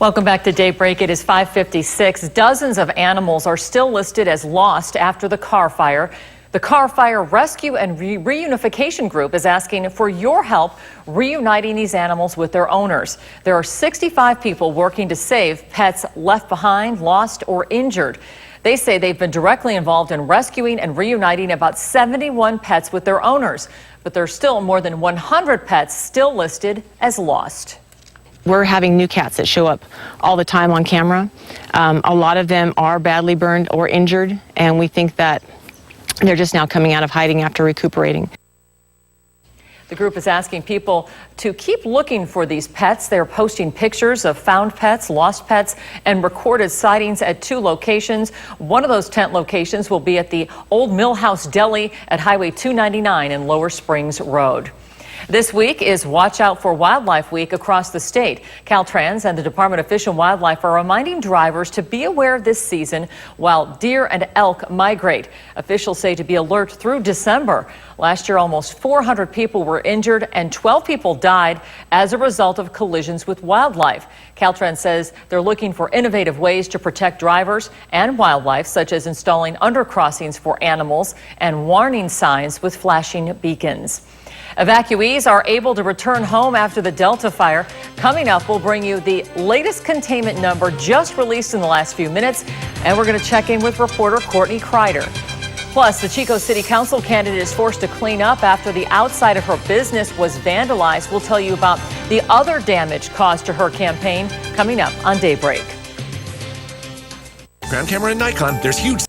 Welcome back to Daybreak. It is 5:56. Dozens of animals are still listed as lost after the car fire. The Car Fire Rescue and Reunification Group is asking for your help reuniting these animals with their owners. There are 65 people working to save pets left behind, lost, or injured. They say they've been directly involved in rescuing and reuniting about 71 pets with their owners, but there's still more than 100 pets still listed as lost. We're having new cats that show up all the time on camera. A lot of them are badly burned or injured, and we think that they're just now coming out of hiding after recuperating. The group is asking people to keep looking for these pets. They're posting pictures of found pets, lost pets, and recorded sightings at 2 locations. One of those tent locations will be at the Old Millhouse Deli at Highway 299 and Lower Springs Road. This week is Watch Out for Wildlife Week across the state. Caltrans and the Department of Fish and Wildlife are reminding drivers to be aware this season while deer and elk migrate. Officials say to be alert through December. Last year, almost 400 people were injured and 12 people died as a result of collisions with wildlife. Caltrans says they're looking for innovative ways to protect drivers and wildlife, such as installing undercrossings for animals and warning signs with flashing beacons. Evacuees are able to return home after the Delta fire. Coming up, we'll bring you the latest containment number just released in the last few minutes, and we're going to check in with reporter Courtney Kreider. Plus, the Chico City Council candidate is forced to clean up after the outside of her business was vandalized. We'll tell you about the other damage caused to her campaign coming up on Daybreak. Crown Camera and Nikon, there's huge.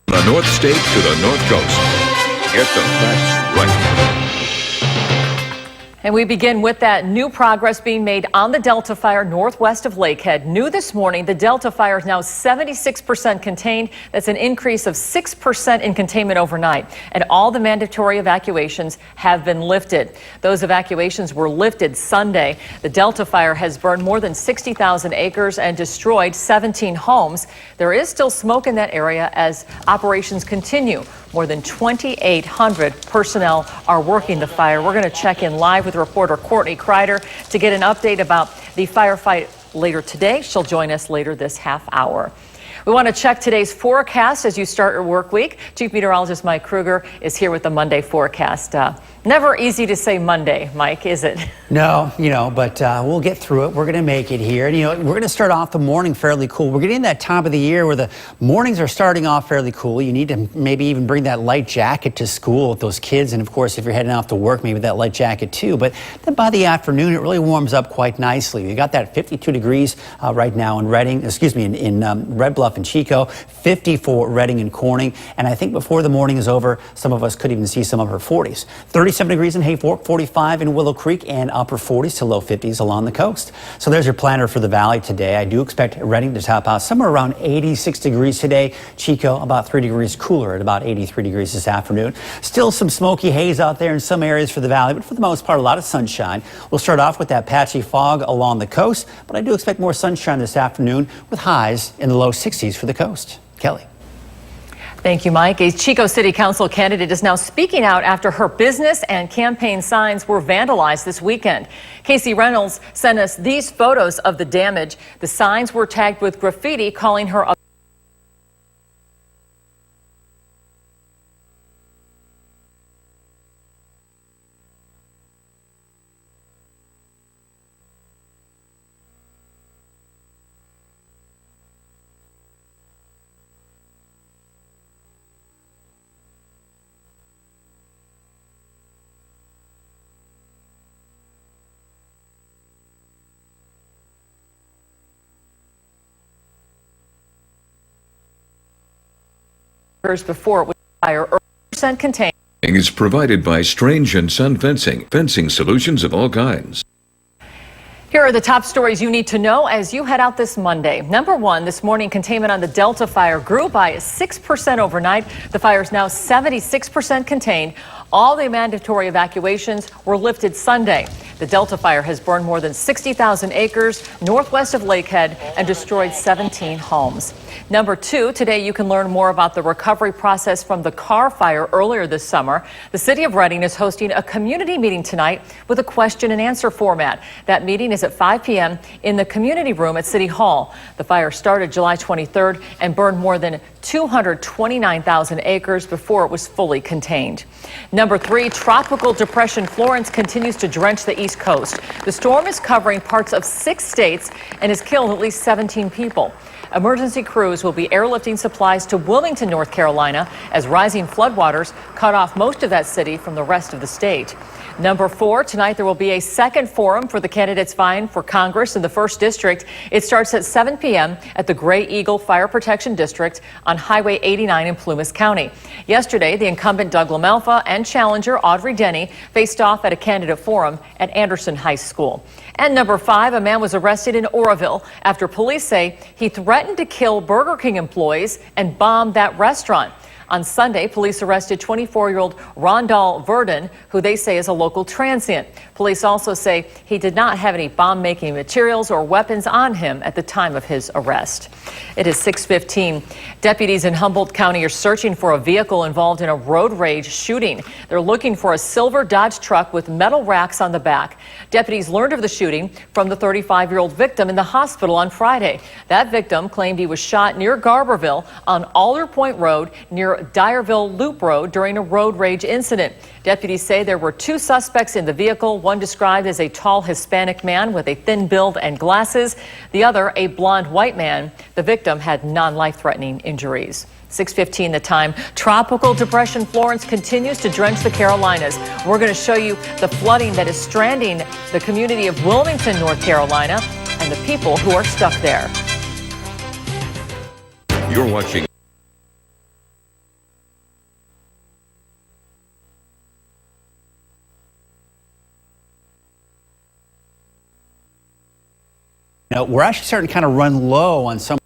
The North State to the North Coast. Get the facts right. And we begin with that new progress being made on the Delta fire northwest of Lakehead. New this morning, the Delta fire is now 76% contained. That's an increase of 6% in containment overnight. And all the mandatory evacuations have been lifted. Those evacuations were lifted Sunday. The Delta fire has burned more than 60,000 acres and destroyed 17 homes. There is still smoke in that area as operations continue. More than 2,800 personnel are working the fire. We're going to check in live with reporter Courtney Kreider to get an update about the firefight later today. She'll join us later this half hour. We want to check today's forecast as you start your work week. Chief Meteorologist Mike Kruger is here with the Monday forecast. Never easy to say Monday, Mike, is it? No, but we'll get through it. We're going to make it here. And, we're going to start off the morning fairly cool. We're getting that time of the year where the mornings are starting off fairly cool. You need to maybe even bring that light jacket to school with those kids. And, of course, if you're heading off to work, maybe that light jacket too. But then by the afternoon, it really warms up quite nicely. We got that 52 degrees right now in Red Bluff and Chico, 50 for Redding and Corning. And I think before the morning is over, some of us could even see some upper 40s. 37 degrees in Hayfork, 45 in Willow Creek, and upper 40s to low 50s along the coast. So there's your planner for the valley today. I do expect Redding to top out somewhere around 86 degrees today. Chico about 3 degrees cooler at about 83 degrees this afternoon. Still some smoky haze out there in some areas for the valley, but for the most part, a lot of sunshine. We'll start off with that patchy fog along the coast, but I do expect more sunshine this afternoon with highs in the low 60s for the coast. Kelly. Thank you, Mike. A Chico City Council candidate is now speaking out after her business and campaign signs were vandalized this weekend. Casey Reynolds sent us these photos of the damage. The signs were tagged with graffiti calling her a before it was fire percent contained. Is provided by Strange and Son Fencing solutions of all kinds. Here are the top stories you need to know as you head out this Monday. Number one, this morning containment on the Delta fire grew by 6% overnight. The fire is now 76% contained. All the mandatory evacuations were lifted Sunday. The Delta fire has burned more than 60,000 acres northwest of Lakehead and destroyed 17 homes. Number two, today you can learn more about the recovery process from the car fire earlier this summer. The city of Reading is hosting a community meeting tonight with a question and answer format. That meeting is at 5 p.m. in the community room at City Hall. The fire started July 23rd and burned more than 229,000 acres before it was fully contained. Number three, Tropical Depression Florence continues to drench the East Coast. The storm is covering parts of 6 states and has killed at least 17 people. Emergency crews will be airlifting supplies to Wilmington, North Carolina, as rising floodwaters cut off most of that city from the rest of the state. Number four, tonight there will be a second forum for the candidates vying for Congress in the 1st District. It starts at 7 p.m. at the Gray Eagle Fire Protection District on Highway 89 in Plumas County. Yesterday, the incumbent Doug LaMelfa and challenger Audrey Denny faced off at a candidate forum at Anderson High School. And number five, a man was arrested in Oroville after police say he threatened to kill Burger King employees and bomb that restaurant. On Sunday, police arrested 24-year-old Rondal Verdon, who they say is a local transient. Police also say he did not have any bomb-making materials or weapons on him at the time of his arrest. It is 6:15. Deputies in Humboldt County are searching for a vehicle involved in a road rage shooting. They're looking for a silver Dodge truck with metal racks on the back. Deputies learned of the shooting from the 35-year-old victim in the hospital on Friday. That victim claimed he was shot near Garberville on Alder Point Road near Dyerville Loop Road during a road rage incident. Deputies say there were 2 suspects in the vehicle, one described as a tall Hispanic man with a thin build and glasses, the other a blonde white man. The victim had non-life-threatening injuries. 6:15 the time. Tropical Depression Florence continues to drench the Carolinas. We're going to show you the flooding that is stranding the community of Wilmington, North Carolina, and the people who are stuck there. You're watching. Now, we're actually starting to kind of run low on some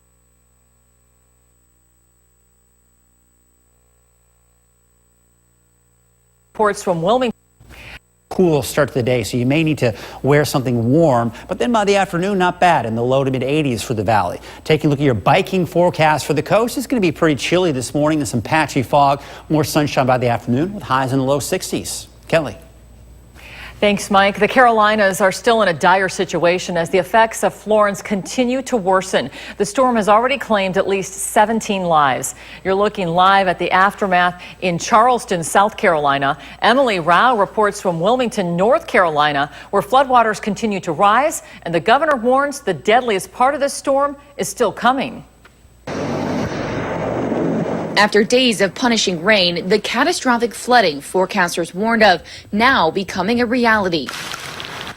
Reports from Wilmington. cool start to the day, so you may need to wear something warm, but then by the afternoon, not bad in the low to mid 80s for the valley. Taking a look at your biking forecast for the coast, it's going to be pretty chilly this morning and some patchy fog, more sunshine by the afternoon with highs in the low 60s. Kelly. Thanks, Mike. The Carolinas are still in a dire situation as the effects of Florence continue to worsen. The storm has already claimed at least 17 lives. You're looking live at the aftermath in Charleston, South Carolina. Emily Rao reports from Wilmington, North Carolina, where floodwaters continue to rise, and the governor warns the deadliest part of this storm is still coming. After days of punishing rain, the catastrophic flooding forecasters warned of now becoming a reality.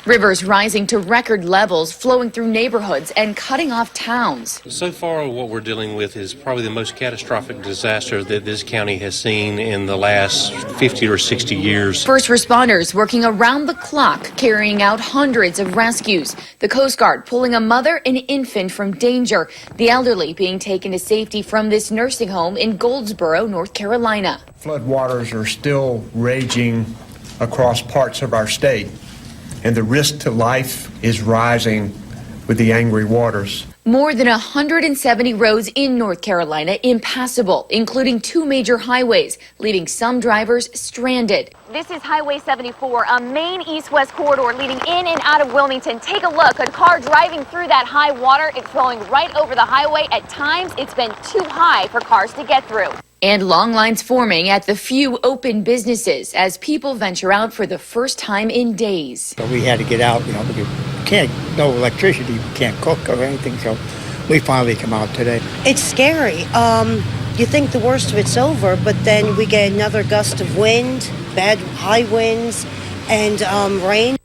Rivers rising to record levels, flowing through neighborhoods and cutting off towns. So far, what we're dealing with is probably the most catastrophic disaster that this county has seen in the last 50 or 60 years. First responders working around the clock, carrying out hundreds of rescues. The Coast Guard pulling a mother and infant from danger. The elderly being taken to safety from this nursing home in Goldsboro, North Carolina. Floodwaters are still raging across parts of our state, and the risk to life is rising with the angry waters. More than 170 roads in North Carolina impassable, including 2 major highways, leaving some drivers stranded. This is Highway 74, a main east-west corridor leading in and out of Wilmington. Take a look, a car driving through that high water. It's flowing right over the highway. At times, it's been too high for cars to get through. And long lines forming at the few open businesses as people venture out for the first time in days. So we had to get out, because we can't, no electricity, we can't cook or anything, so we finally come out today. It's scary. You think the worst of it's over, but then we get another gust of wind, bad high winds, and rain.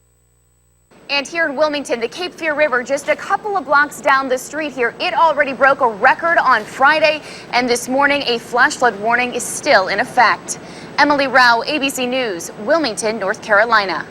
And here in Wilmington, the Cape Fear River, just a couple of blocks down the street here, it already broke a record on Friday, and this morning a flash flood warning is still in effect. Emily Rao, ABC News, Wilmington, North Carolina.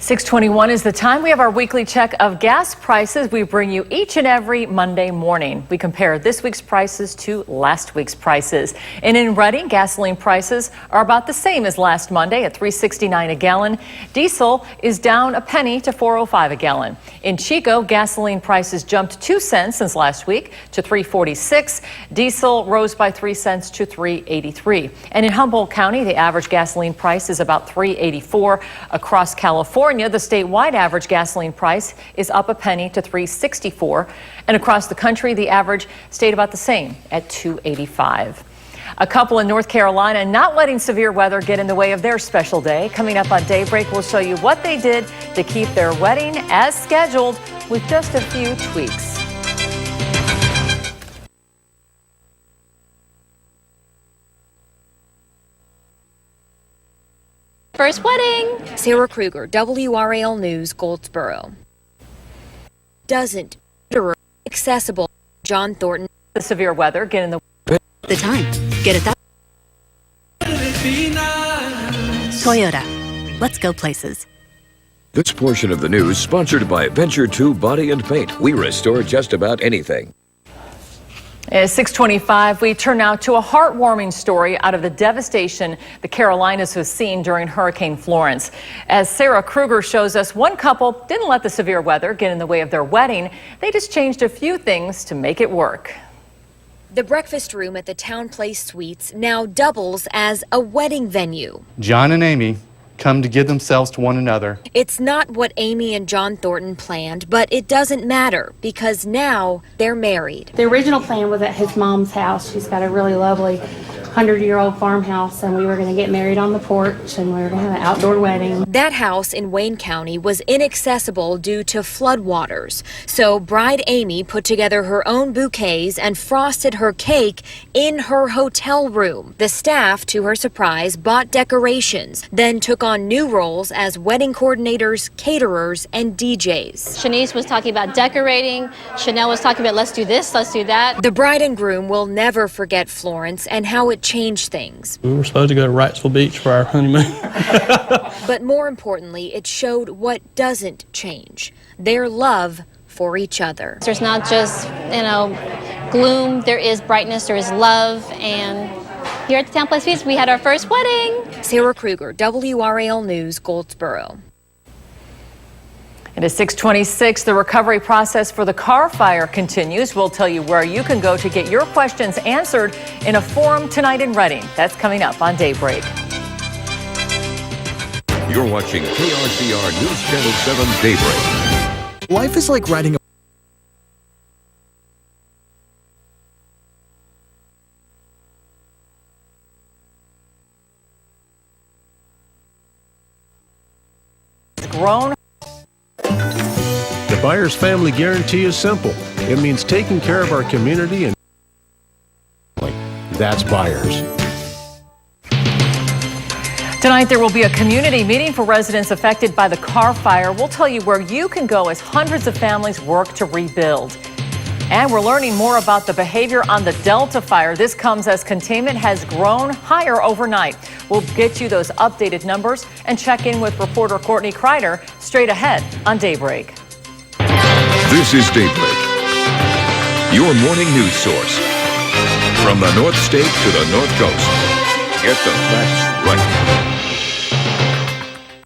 6:21 is the time. We have our weekly check of gas prices we bring you each and every Monday morning. We compare this week's prices to last week's prices. And in Reading, gasoline prices are about the same as last Monday at $3.69 a gallon. Diesel is down a penny to $4.05 a gallon. In Chico, gasoline prices jumped 2 cents since last week to $3.46. Diesel rose by 3 cents to $3.83. And in Humboldt County, the average gasoline price is about $3.84. Across California, the statewide average gasoline price is up a penny to $3.64. And across the country, the average stayed about the same at $2.85. A couple in North Carolina not letting severe weather get in the way of their special day. Coming up on Daybreak, we'll show you what they did to keep their wedding as scheduled with just a few tweaks. First wedding. Sarah Kruger, WRAL News, Goldsboro. Doesn't accessible. John Thornton. The severe weather get in the time. Get it that. Toyota. Let's go places. This portion of the news sponsored by Venture 2 Body and Paint. We restore just about anything. At 6:25, we turn now to a heartwarming story out of the devastation the Carolinas has seen during Hurricane Florence. As Sarah Kruger shows us, one couple didn't let the severe weather get in the way of their wedding. They just changed a few things to make it work. The breakfast room at the Town Place Suites now doubles as a wedding venue. John and Amy come to give themselves to one another. It's not what Amy and John Thornton planned, but it doesn't matter because now they're married. The original plan was at his mom's house. She's got a really lovely 100-year-old farmhouse, and we were going to get married on the porch, and we were going to have an outdoor wedding. That house in Wayne County was inaccessible due to floodwaters. So bride Amy put together her own bouquets and frosted her cake in her hotel room. The staff, to her surprise, bought decorations, then took on new roles as wedding coordinators, caterers, and DJs. Shanice was talking about decorating. Chanel was talking about let's do this, let's do that. The bride and groom will never forget Florence and how it changed things. We were supposed to go to Wrightsville Beach for our honeymoon. But more importantly, it showed what doesn't change, their love for each other. There's not just, gloom, there is brightness, there is love, and here at the Town Place Suites, we had our first wedding. Sarah Kruger, WRAL News, Goldsboro. It is 6:26. The recovery process for the car fire continues. We'll tell you where you can go to get your questions answered in a forum tonight in Reading. That's coming up on Daybreak. You're watching KRCR News Channel 7 Daybreak. Life is like riding a grown. The Buyers Family Guarantee is simple. It means taking care of our community and that's Buyers. Tonight there will be a community meeting for residents affected by the car fire. We'll tell you where you can go as hundreds of families work to rebuild. And we're learning more about the behavior on the Delta fire. This comes as containment has grown higher overnight. We'll get you those updated numbers and check in with reporter Courtney Kreider straight ahead on Daybreak. This is Daybreak, your morning news source. From the North State to the North Coast, get the facts right.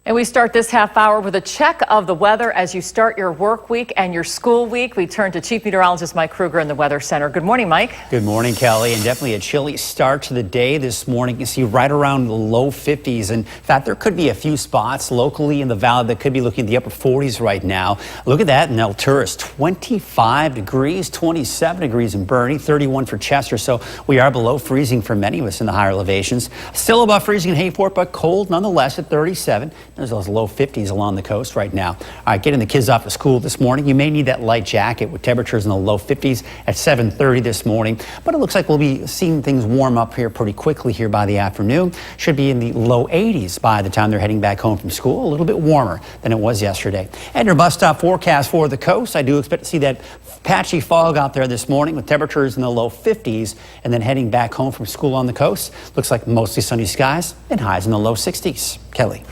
And we start this half hour with a check of the weather as you start your work week and your school week. We turn to Chief Meteorologist Mike Kruger in the Weather Center. Good morning, Mike. Good morning, Kelly. And definitely a chilly start to the day this morning. You can see right around the low 50s. In fact, there could be a few spots locally in the valley that could be looking at the upper 40s right now. Look at that in Alturas, 25 degrees, 27 degrees in Bernie, 31 for Chester. So we are below freezing for many of us in the higher elevations. Still above freezing in Hayfort, but cold nonetheless at 37. There's those low 50s along the coast right now. All right, getting the kids off to school this morning. You may need that light jacket with temperatures in the low 50s at 7:30 this morning. But it looks like we'll be seeing things warm up here pretty quickly here by the afternoon. Should be in the low 80s by the time they're heading back home from school. A little bit warmer than it was yesterday. And your bus stop forecast for the coast. I do expect to see that patchy fog out there this morning with temperatures in the low 50s. And then heading back home from school on the coast. Looks like mostly sunny skies and highs in the low 60s. Kelly.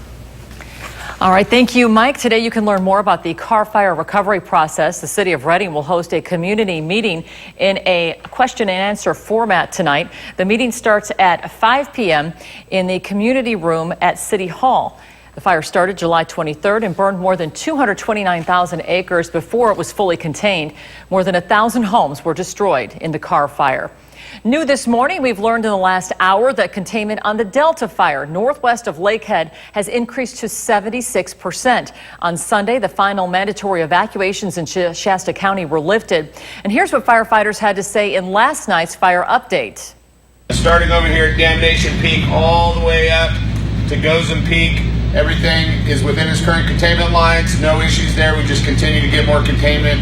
All right, thank you, Mike. Today you can learn more about the car fire recovery process. The city of Reading will host a community meeting in a question and answer format tonight. The meeting starts at 5 p.m. in the community room at City Hall. The fire started July 23rd and burned more than 229,000 acres before it was fully contained. More than 1,000 homes were destroyed in the car fire. New this morning, we've learned in the last hour that containment on the Delta fire northwest of Lakehead has increased to 76%. On Sunday, the final mandatory evacuations in Shasta County were lifted. And here's what firefighters had to say in last night's fire update. Starting over here at Damnation Peak all the way up to Gozum Peak, everything is within its current containment lines. No issues there. We just continue to get more containment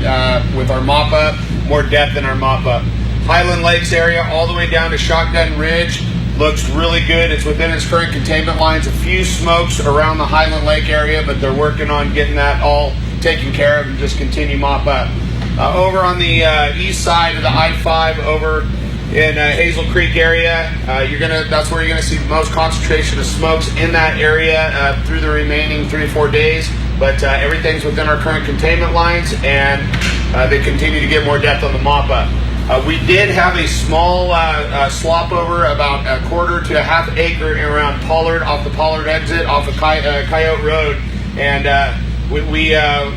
with our mop-up, more depth in our mop-up. Highland Lakes area all the way down to Shotgun Ridge looks really good. It's within its current containment lines. A few smokes around the Highland Lake area, but they're working on getting that all taken care of and just continue mop up. Over on the east side of the I-5 over in Hazel Creek area, that's where you're gonna see the most concentration of smokes in that area through the remaining 3 or 4 days. But everything's within our current containment lines, and they continue to get more depth on the mop up. We did have a small slop over about a quarter to a half acre around Pollard, off the Pollard exit, off of Coyote Road. And we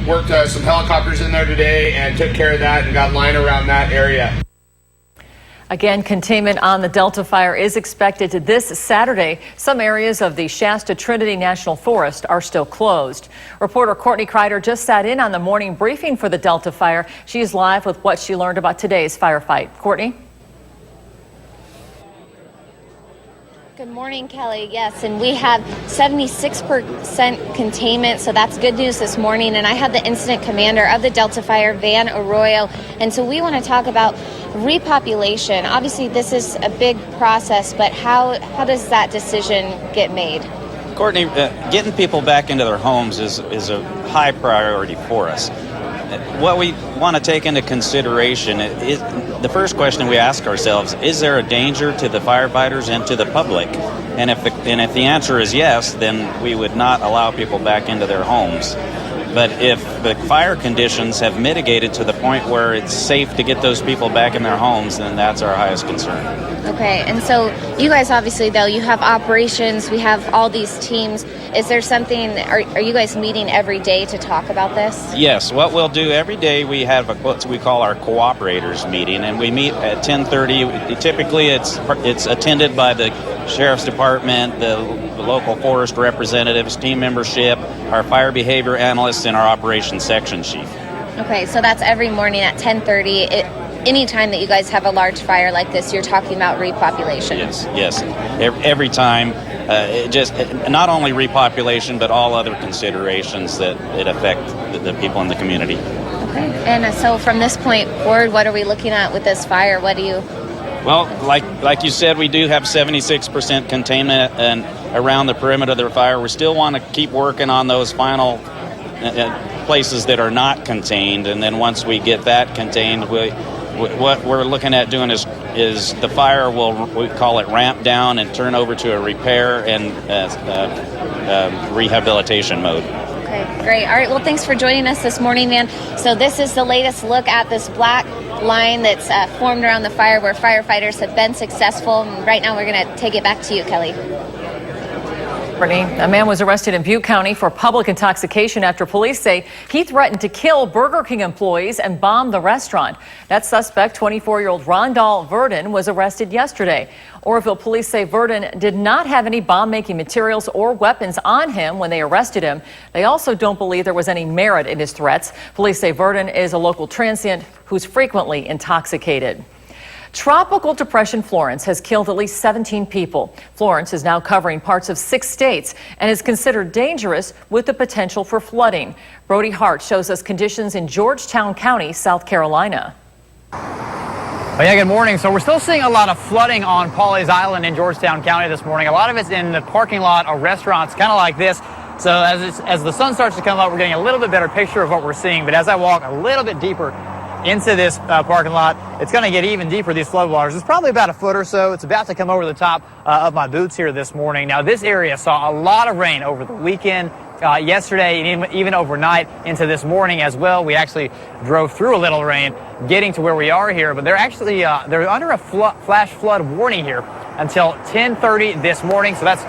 worked some helicopters in there today and took care of that and got line around that area. Again, containment on the Delta fire is expected this Saturday. Some areas of the Shasta Trinity National Forest are still closed. Reporter Courtney Kreider just sat in on the morning briefing for the Delta fire. She is live with what she learned about today's firefight. Courtney? Good morning, Kelly. Yes, and we have 76% containment, so that's good news this morning. And I had the incident commander of the Delta Fire, Van Arroyo, and so we want to talk about repopulation. Obviously, this is a big process, but how does that decision get made? Courtney, getting people back into their homes is a high priority for us. What we want to take into consideration is the first question we ask ourselves: is there a danger to the firefighters and to the public? And if the answer is yes, then we would not allow people back into their homes. But if the fire conditions have mitigated to the point where it's safe to get those people back in their homes, then that's our highest concern. Okay, and so you guys obviously, though, you have operations, we have all these teams. Is there something, are you guys meeting every day to talk about this? Yes, what we'll do every day, we have what we call our cooperators meeting, and we meet at 10:30. Typically, it's attended by the Sheriff's Department, the local forest representatives, team membership, our fire behavior analysts, and our operations section chief. Okay, so that's every morning at 10:30. Anytime that you guys have a large fire like this, you're talking about repopulation. Yes. Every time, just not only repopulation, but all other considerations that affect the people in the community. Okay, and so from this point forward, what are we looking at with this fire? What do you... Well, like you said, we do have 76% containment and around the perimeter of the fire. We still want to keep working on those final places that are not contained, and then once we get that contained, what we're looking at doing is the fire we call it ramp down and turn over to a repair and rehabilitation mode. Okay, great. All right, well, thanks for joining us this morning, man. So this is the latest look at this black line that's formed around the fire where firefighters have been successful. And right now we're going to take it back to you, Kelly. Brittany, a man was arrested in Butte County for public intoxication after police say he threatened to kill Burger King employees and bomb the restaurant. That suspect, 24-year-old Rondal Verdon, was arrested yesterday. Oroville police say Verdon did not have any bomb-making materials or weapons on him when they arrested him. They also don't believe there was any merit in his threats. Police say Verdon is a local transient who's frequently intoxicated. Tropical Depression Florence has killed at least 17 people. Florence is now covering parts of 6 states and is considered dangerous with the potential for flooding. Brody Hart shows us conditions in Georgetown County, South Carolina. Oh yeah, good morning. So we're still seeing a lot of flooding on Pawleys Island in Georgetown County this morning. A lot of it's in the parking lot of restaurants, kind of like this. So as the sun starts to come up, we're getting a little bit better picture of what we're seeing. But as I walk a little bit deeper into this parking lot, it's going to get even deeper, these flood waters. It's probably about a foot or so. It's about to come over the top of my boots here this morning. Now, this area saw a lot of rain over the weekend yesterday and even overnight into this morning as well. We actually drove through a little rain getting to where we are here, but they're actually they're under a flash flood warning here until 10:30 this morning. So that's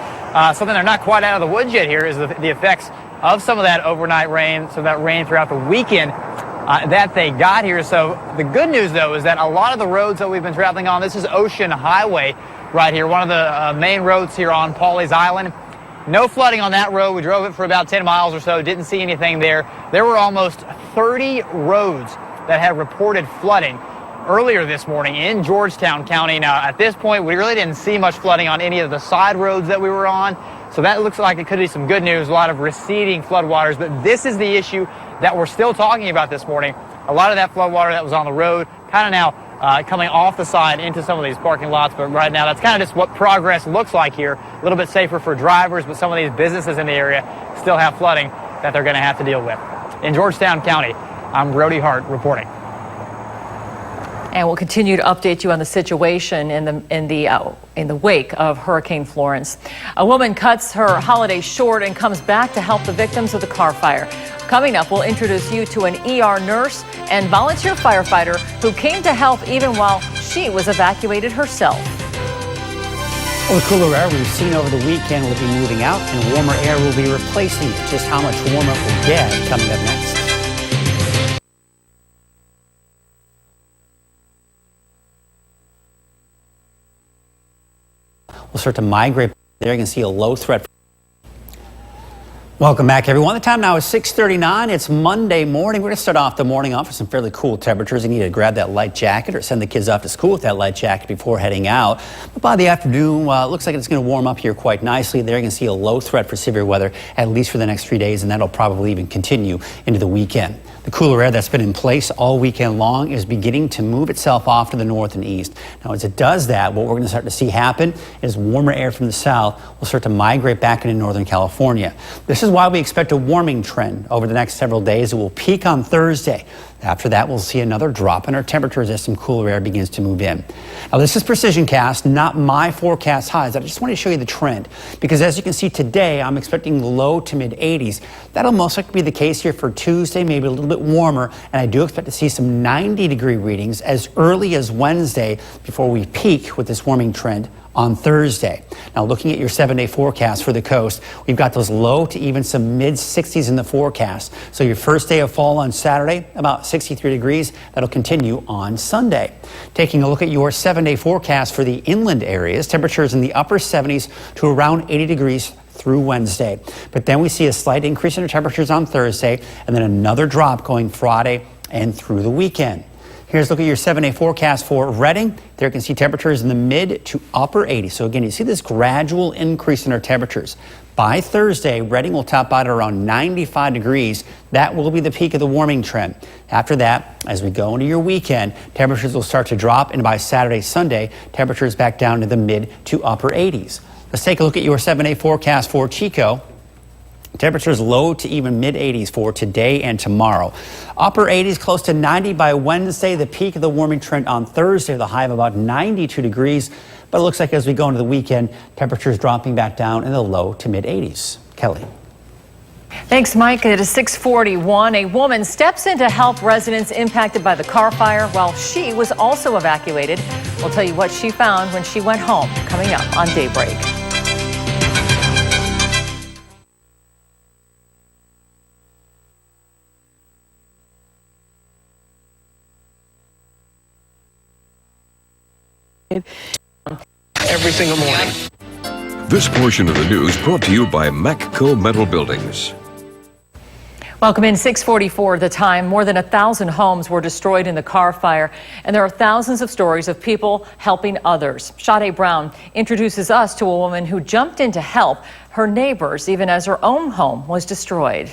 something they're not quite out of the woods yet. Here is the effects of some of that overnight rain, some of that rain throughout the weekend that they got here. So the good news, though, is that a lot of the roads that we've been traveling on, this is Ocean Highway right here, one of the main roads here on Pawleys Island. No flooding on that road. We drove it for about 10 miles or so, didn't see anything there. There were almost 30 roads that had reported flooding earlier this morning in Georgetown County. Now, at this point, we really didn't see much flooding on any of the side roads that we were on. So that looks like it could be some good news, a lot of receding floodwaters. But this is the issue that we're still talking about this morning. A lot of that floodwater that was on the road kind of now coming off the side into some of these parking lots. But right now, that's kind of just what progress looks like here. A little bit safer for drivers, but some of these businesses in the area still have flooding that they're going to have to deal with. In Georgetown County, I'm Brody Hart reporting. And we'll continue to update you on the situation in the wake of Hurricane Florence. A woman cuts her holiday short and comes back to help the victims of the car fire. Coming up, we'll introduce you to an ER nurse and volunteer firefighter who came to help even while she was evacuated herself. Well, the cooler air we've seen over the weekend will be moving out and warmer air will be replacing it. Just how much warmer it will get coming up next. We'll start to migrate there. You can see a low threat. Welcome back, everyone. The time now is 6:39. It's Monday morning. We're going to start off the morning off with some fairly cool temperatures. You need to grab that light jacket or send the kids off to school with that light jacket before heading out. But by the afternoon, it looks like it's going to warm up here quite nicely. There you can see a low threat for severe weather, at least for the next 3 days, and that'll probably even continue into the weekend. The cooler air that's been in place all weekend long is beginning to move itself off to the north and east. Now, as it does that, what we're going to start to see happen is warmer air from the south will start to migrate back into Northern California. This is why we expect a warming trend over the next several days. It will peak on Thursday. After that, we'll see another drop in our temperatures as some cooler air begins to move in. Now, this is Precision Cast, not my forecast highs. I just want to show you the trend because as you can see today, I'm expecting low to mid 80s. That'll most likely be the case here for Tuesday, maybe a little bit warmer, and I do expect to see some 90-degree readings as early as Wednesday before we peak with this warming trend on Thursday. Now, looking at your 7-day forecast for the coast, we've got those low to even some mid 60s in the forecast. So your first day of fall on Saturday, about 63 degrees. That'll continue on Sunday. Taking a look at your 7-day forecast for the inland areas, temperatures in the upper 70s to around 80 degrees through Wednesday. But then we see a slight increase in our temperatures on Thursday and then another drop going Friday and through the weekend. Here's a look at your 7-day forecast for Redding. There you can see temperatures in the mid to upper 80s. So again, you see this gradual increase in our temperatures. By Thursday, Redding will top out at around 95 degrees. That will be the peak of the warming trend. After that, as we go into your weekend, temperatures will start to drop, and by Saturday, Sunday, temperatures back down to the mid to upper 80s. Let's take a look at your 7-day forecast for Chico. Temperatures low to even mid 80s for today and tomorrow. Upper 80s, close to 90 by Wednesday. The peak of the warming trend on Thursday, the high of about 92 degrees. But it looks like as we go into the weekend, temperatures dropping back down in the low to mid 80s. Kelly. Thanks, Mike. It is 6:41. A woman steps in to help residents impacted by the car fire while she was also evacuated. We'll tell you what she found when she went home, coming up on Daybreak. Every single morning. This portion of the news brought to you by Macco Metal Buildings. Welcome in 6:44 the time. More than 1,000 homes were destroyed in the car fire, and there are thousands of stories of people helping others. Sade Brown introduces us to a woman who jumped in to help her neighbors even as her own home was destroyed.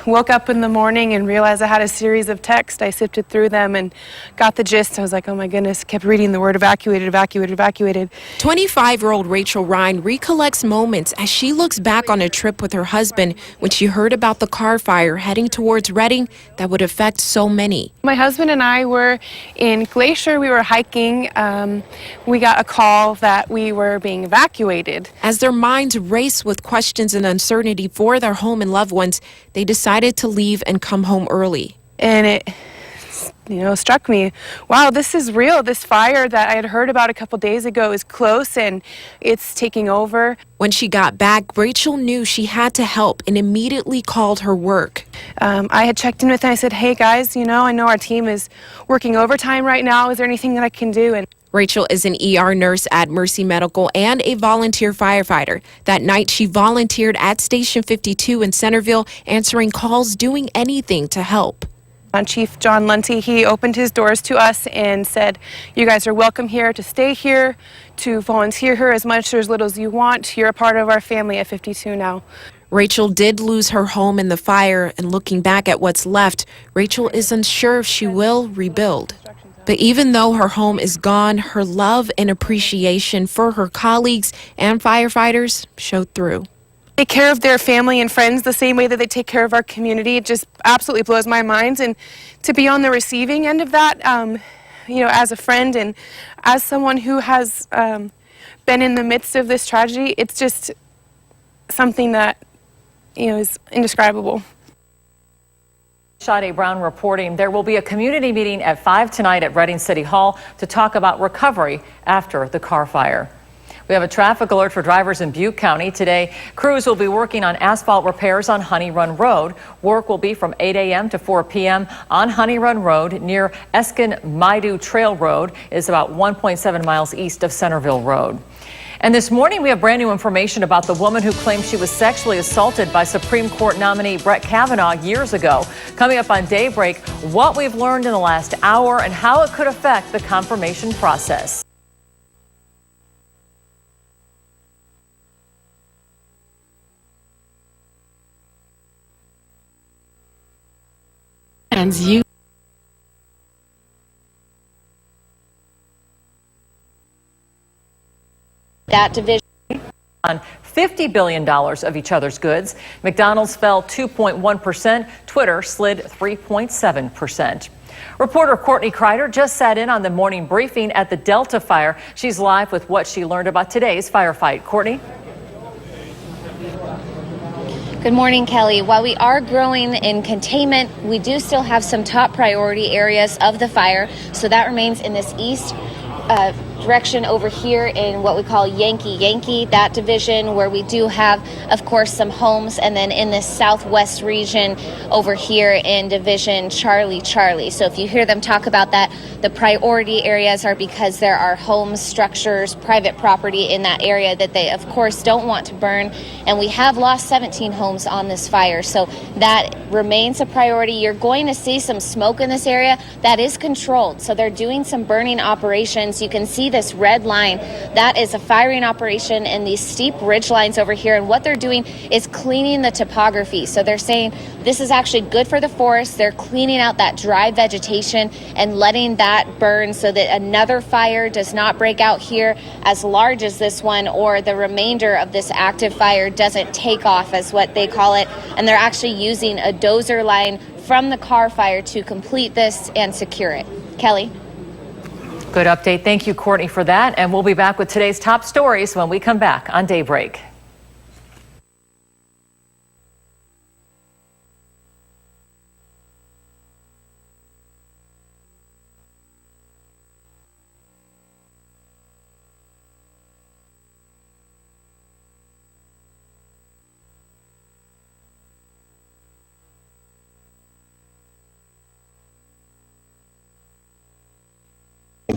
Woke up in the morning and realized I had a series of texts. I sifted through them and got the gist. I was like, oh my goodness, kept reading the word evacuated, evacuated, evacuated. 25-year-old Rachel Ryan recollects moments as she looks back on a trip with her husband when she heard about the car fire heading towards Redding that would affect so many. My husband and I were in Glacier. We were hiking. We got a call that we were being evacuated. As their minds race with questions and uncertainty for their home and loved ones, they decided to leave and come home early. And it, struck me, wow, this is real. This fire that I had heard about a couple days ago is close and it's taking over. When she got back, Rachel knew she had to help and immediately called her work. I had checked in with them. I said, hey guys, I know our team is working overtime right now. Is there anything that I can do? And Rachel is an ER nurse at Mercy Medical and a volunteer firefighter. That night, she volunteered at Station 52 in Centerville, answering calls, doing anything to help. Chief John Lunty, he opened his doors to us and said, you guys are welcome here to stay here, to volunteer here as much or as little as you want. You're a part of our family at 52 now. Rachel did lose her home in the fire, and looking back at what's left, Rachel is unsure if she will rebuild. But even though her home is gone, her love and appreciation for her colleagues and firefighters showed through. Take care of their family and friends the same way that they take care of our community. It just absolutely blows my mind. And to be on the receiving end of that, as a friend and as someone who has been in the midst of this tragedy, it's just something that, is indescribable. Sade Brown reporting. There will be a community meeting at 5 tonight at Redding City Hall to talk about recovery after the car fire. We have a traffic alert for drivers in Butte County. Today, crews will be working on asphalt repairs on Honey Run Road. Work will be from 8 a.m. to 4 p.m. on Honey Run Road near Eskin-Maidu Trail Road. Is about 1.7 miles east of Centerville Road. And this morning, we have brand new information about the woman who claimed she was sexually assaulted by Supreme Court nominee Brett Kavanaugh years ago. Coming up on Daybreak, what we've learned in the last hour and how it could affect the confirmation process. And you. That division on $50 billion of each other's goods. McDonald's fell 2.1%. Twitter slid 3.7%. Reporter Courtney Kreider just sat in on the morning briefing at the Delta fire. She's live with what she learned about today's firefight. Courtney? Good morning, Kelly. While we are growing in containment, we do still have some top priority areas of the fire. So that remains in this east direction over here in what we call Yankee, that division where we do have, of course, some homes, and then in this southwest region over here in division Charlie. So if you hear them talk about that, the priority areas are because there are homes, structures, private property in that area that they, of course, don't want to burn. And we have lost 17 homes on this fire, so that remains a priority. You're going to see some smoke in this area that is controlled. So they're doing some burning operations. You can see this red line. That is a firing operation in these steep ridge lines over here. And what they're doing is cleaning the topography. So they're saying this is actually good for the forest. They're cleaning out that dry vegetation and letting that burn so that another fire does not break out here as large as this one, or the remainder of this active fire doesn't take off, as what they call it. And they're actually using a dozer line from the car fire to complete this and secure it. Kelly? Good update. Thank you, Courtney, for that. And we'll be back with today's top stories when we come back on Daybreak.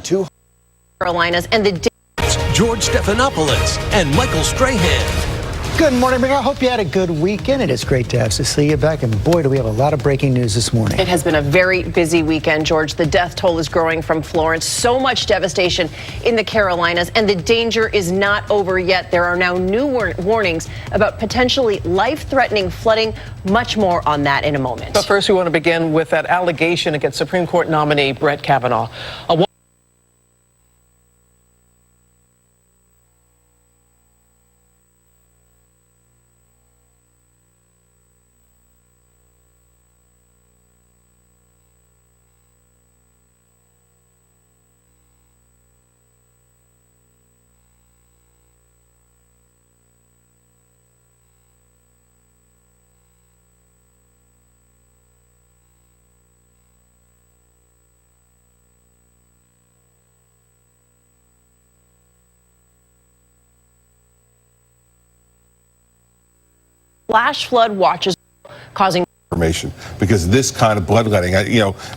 Two Carolinas and the George Stephanopoulos and Michael Strahan. Good morning, I hope you had a good weekend. It is great to have Cecilia back, and boy, do we have a lot of breaking news this morning. It has been a very busy weekend, George. The death toll is growing from Florence. So much devastation in the Carolinas, and the danger is not over yet. There are now new warnings about potentially life-threatening flooding. Much more on that in a moment. But first, we want to begin with that allegation against Supreme Court nominee Brett Kavanaugh. Flash flood watches causing information, because this kind of bloodletting,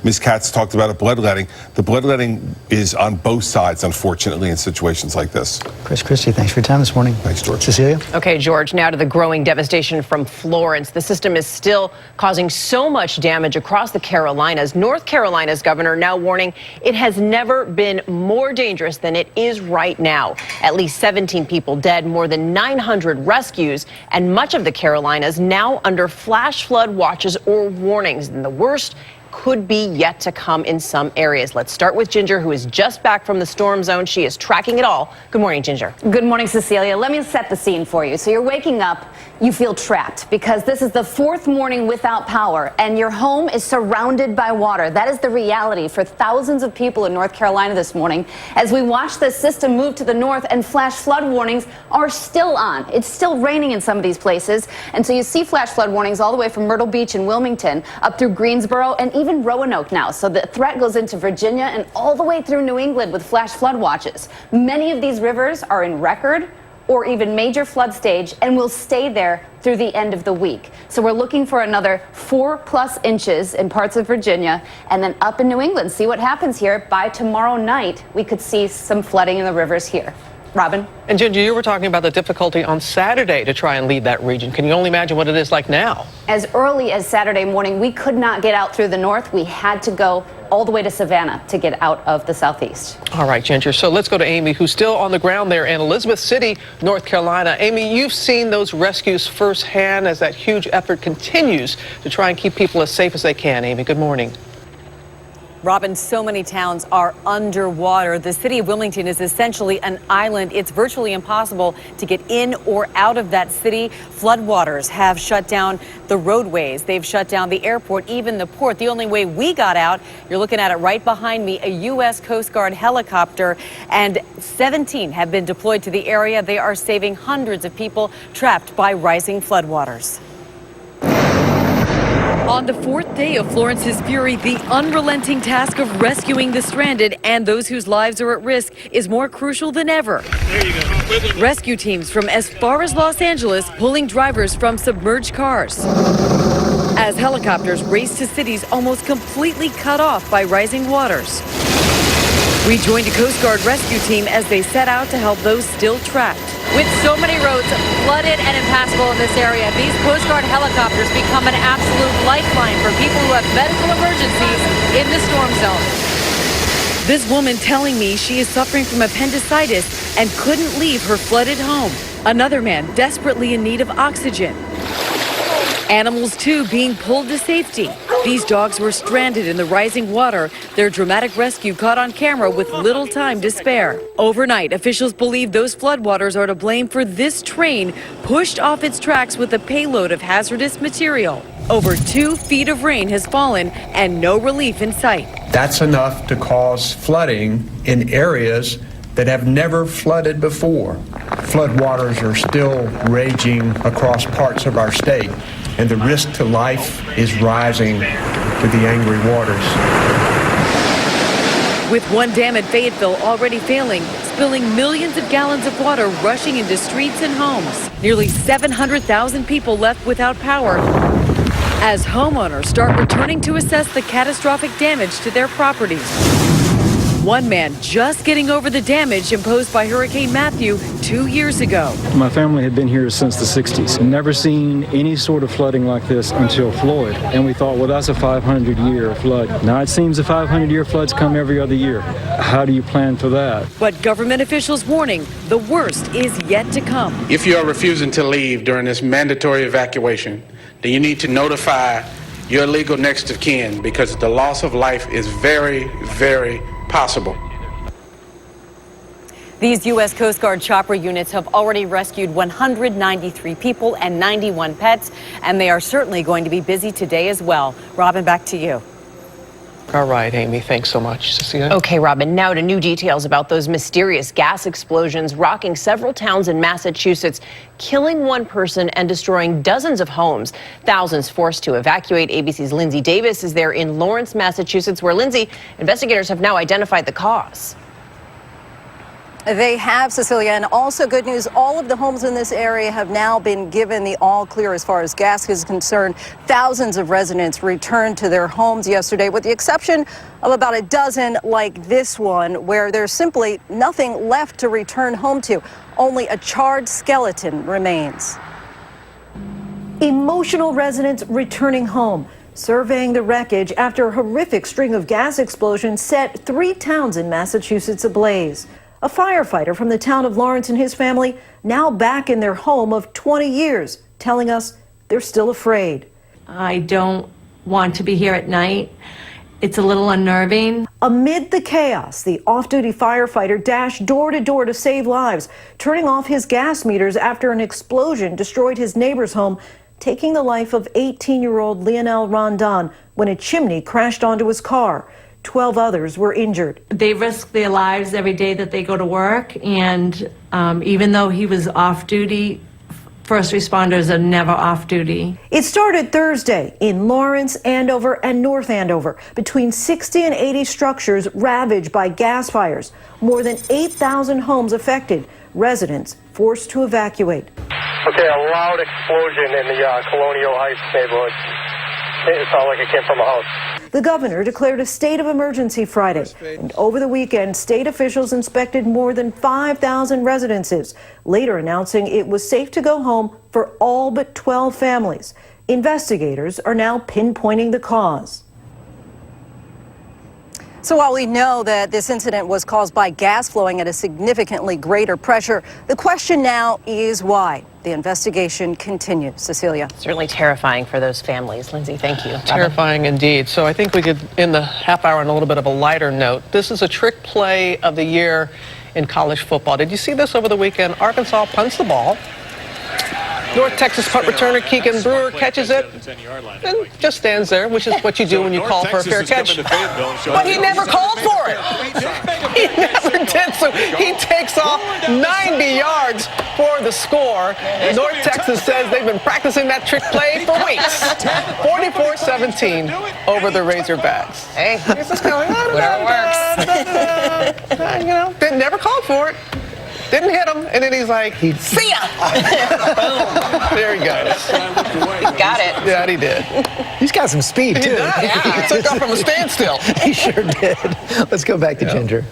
Ms. Katz talked about a bloodletting. The bloodletting is on both sides, unfortunately, in situations like this. Chris Christie, thanks for your time this morning. Thanks, George. Cecilia? Okay, George, now to the growing devastation from Florence. The system is still causing so much damage across the Carolinas. North Carolina's governor now warning it has never been more dangerous than it is right now. At least 17 people dead, more than 900 rescues, and much of the Carolinas now under flash flood watches or warnings. And the worst could be yet to come in some areas. Let's start with Ginger, who is just back from the storm zone. She is tracking it all. Good morning, Ginger. Good morning, Cecilia. Let me set the scene for you. So you're waking up, you feel trapped because this is the fourth morning without power and your home is surrounded by water. That is the reality for thousands of people in North Carolina this morning as we watch the system move to the north and flash flood warnings are still on. It's still raining in some of these places. And so you see flash flood warnings all the way from Myrtle Beach and Wilmington up through Greensboro and even Roanoke now. So the threat goes into Virginia and all the way through New England with flash flood watches. Many of these rivers are in record or even major flood stage and will stay there through the end of the week. So we're looking for another 4+ inches in parts of Virginia and then up in New England. See what happens here. By tomorrow night, we could see some flooding in the rivers here. Robin? And Ginger, you were talking about the difficulty on Saturday to try and leave that region. Can you only imagine what it is like now? As early as Saturday morning, we could not get out through the north. We had to go all the way to Savannah to get out of the southeast. All right, Ginger. So let's go to Amy, who's still on the ground there in Elizabeth City, North Carolina. Amy, you've seen those rescues firsthand as that huge effort continues to try and keep people as safe as they can. Amy, good morning. Robin, so many towns are underwater. The city of Wilmington is essentially an island. It's virtually impossible to get in or out of that city. Floodwaters have shut down the roadways. They've shut down the airport, even the port. The only way we got out, you're looking at it right behind me, a U.S. Coast Guard helicopter, and 17 have been deployed to the area. They are saving hundreds of people trapped by rising floodwaters. On the fourth day of Florence's fury, the unrelenting task of rescuing the stranded and those whose lives are at risk is more crucial than ever. There you go. Rescue teams from as far as Los Angeles pulling drivers from submerged cars as helicopters race to cities almost completely cut off by rising waters. We joined a Coast Guard rescue team as they set out to help those still trapped. With so many roads flooded and impassable in this area, these Coast Guard helicopters become an absolute lifeline for people who have medical emergencies in the storm zone. This woman telling me she is suffering from appendicitis and couldn't leave her flooded home. Another man desperately in need of oxygen. Animals, too, being pulled to safety. These dogs were stranded in the rising water. Their dramatic rescue caught on camera with little time to spare. Overnight, officials believe those floodwaters are to blame for this train pushed off its tracks with a payload of hazardous material. Over 2 feet of rain has fallen and no relief in sight. That's enough to cause flooding in areas that have never flooded before. Floodwaters are still raging across parts of our state, and the risk to life is rising with the angry waters. With one dam at Fayetteville already failing, spilling millions of gallons of water rushing into streets and homes. Nearly 700,000 people left without power as homeowners start returning to assess the catastrophic damage to their properties. One man just getting over the damage imposed by Hurricane Matthew 2 years ago. My family had been here since the 60s. Never seen any sort of flooding like this until Floyd. And we thought, well, that's a 500-year flood. Now it seems the 500-year floods come every other year. How do you plan for that? But government officials warning the worst is yet to come. If you are refusing to leave during this mandatory evacuation, then you need to notify your legal next of kin, because the loss of life is very, very possible. These U.S. Coast Guard chopper units have already rescued 193 people and 91 pets, and they are certainly going to be busy today as well. Robin, back to you. All right, Amy, thanks so much. Cecilia? Okay, Robin, now to new details about those mysterious gas explosions rocking several towns in Massachusetts, killing one person and destroying dozens of homes. Thousands forced to evacuate. ABC's Lindsay Davis is there in Florence, Massachusetts, where, Lindsay, investigators have now identified the cause. They have, Cecilia, and also good news, all of the homes in this area have now been given the all clear as far as gas is concerned. Thousands of residents returned to their homes yesterday, with the exception of about a dozen like this one, where there's simply nothing left to return home to. Only a charred skeleton remains. Emotional residents returning home, surveying the wreckage after a horrific string of gas explosions set 3 towns in Massachusetts ablaze. A firefighter from the town of Florence and his family now back in their home of 20 years, telling us they're still afraid. I don't want to be here at night. It's a little unnerving. Amid the chaos, the off-duty firefighter dashed door to door to save lives, turning off his gas meters after an explosion destroyed his neighbor's home, taking the life of 18-year-old Lionel Rondon when a chimney crashed onto his car. 12 others were injured. They risk their lives every day that they go to work, and even though he was off duty, first responders are never off duty. It started Thursday in Lawrence, Andover, and North Andover. Between 60 and 80 structures ravaged by gas fires. More than 8,000 homes affected. Residents forced to evacuate. Okay, a loud explosion in the Colonial Heights neighborhood. It sounded like it came from a house. The governor declared a state of emergency Friday, and over the weekend, state officials inspected more than 5,000 residences, later announcing it was safe to go home for all but 12 families. Investigators are now pinpointing the cause. So while we know that this incident was caused by gas flowing at a significantly greater pressure, the question now is why. The investigation continues. Cecilia. Certainly terrifying for those families. Lindsay, thank you. Terrifying indeed. So I think we could end the half hour on a little bit of a lighter note. This is a trick play of the year in college football. Did you see this over the weekend? Arkansas punts the ball. North Texas punt returner Keegan Brewer catches it and just stands there, which is what you do when you call for a fair catch. But he never called for it. He never did. So he takes off 90 yards for the score. North Texas says they've been practicing that trick play for weeks. 44-17 over the Razorbacks. Hey, here's what's going on. Whatever works. You know, they never called for it. Didn't hit him, and then he's like, see ya! Boom. There he goes. He got it. Yeah, he did. He's got some speed, too. He does. He took off from a standstill. He sure did. Let's go back to Ginger.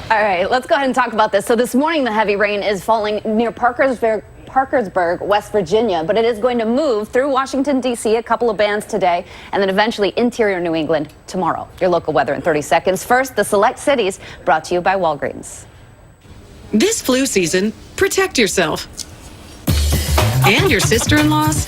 All right, let's go ahead and talk about this. So this morning, the heavy rain is falling near Parkersburg, West Virginia, but it is going to move through Washington, D.C., a couple of bands today, and then eventually interior New England tomorrow. Your local weather in 30 seconds. First, the select cities, brought to you by Walgreens. This flu season, protect yourself and your sister-in-laws.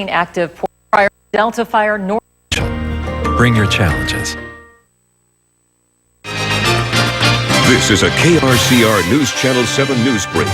Active prior Delta fire north. Bring your challenges. This is a KRCR News Channel 7 news brief.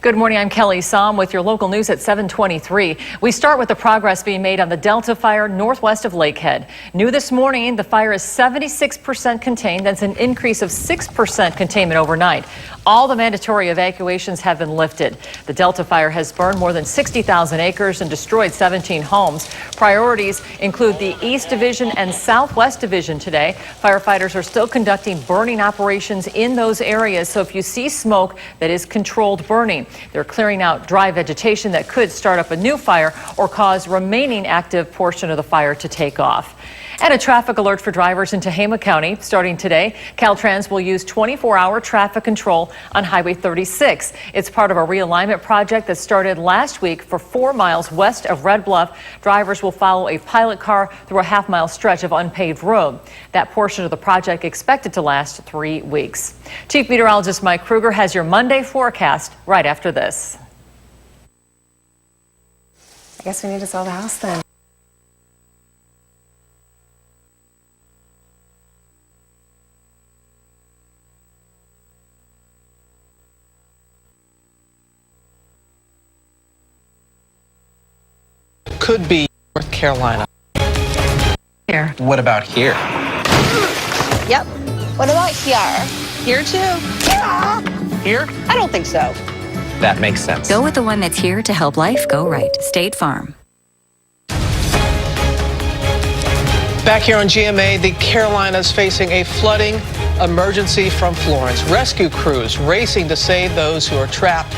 Good morning, I'm Kelly Som with your local news at 7:23. We start with the progress being made on the Delta fire northwest of Lakehead. New this morning, the fire is 76% contained. That's an increase of 6% containment overnight. All the mandatory evacuations have been lifted. The Delta fire has burned more than 60,000 acres and destroyed 17 homes. Priorities include the East Division and Southwest Division today. Firefighters are still conducting burning operations in those areas, so if you see smoke, that is controlled burning. They're clearing out dry vegetation that could start up a new fire or cause remaining active portion of the fire to take off. And a traffic alert for drivers in Tehama County. Starting today, Caltrans will use 24-hour traffic control on Highway 36. It's part of a realignment project that started last week for 4 miles west of Red Bluff. Drivers will follow a pilot car through a half-mile stretch of unpaved road. That portion of the project expected to last 3 weeks. Chief Meteorologist Mike Kruger has your Monday forecast right after this. I guess we need to sell the house then. Could be North Carolina. Here. What about here? Yep. What about here? Here too. Here? I don't think so. That makes sense. Go with the one that's here to help life go right. State Farm. Back here on GMA, the Carolinas facing a flooding emergency from Florence. Rescue crews racing to save those who are trapped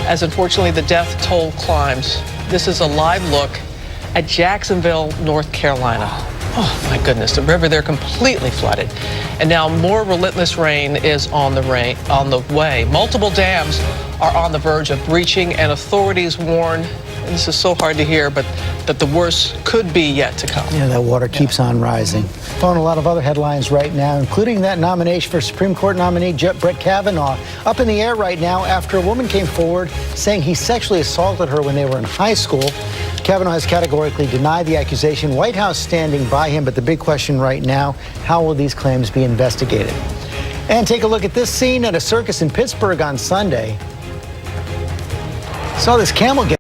as unfortunately the death toll climbs. This is a live look at Jacksonville, North Carolina. Oh my goodness, the river there completely flooded. And now more relentless rain is on the way. Multiple dams are on the verge of breaching, and authorities warn, and this is so hard to hear, but that the worst could be yet to come. Yeah, that water keeps on rising. Following a lot of other headlines right now, including that nomination for Supreme Court nominee Brett Kavanaugh, up in the air right now after a woman came forward saying he sexually assaulted her when they were in high school. Kavanaugh has categorically denied the accusation. White House standing by him, but the big question right now, how will these claims be investigated? And take a look at this scene at a circus in Pittsburgh on Sunday. Saw this camel get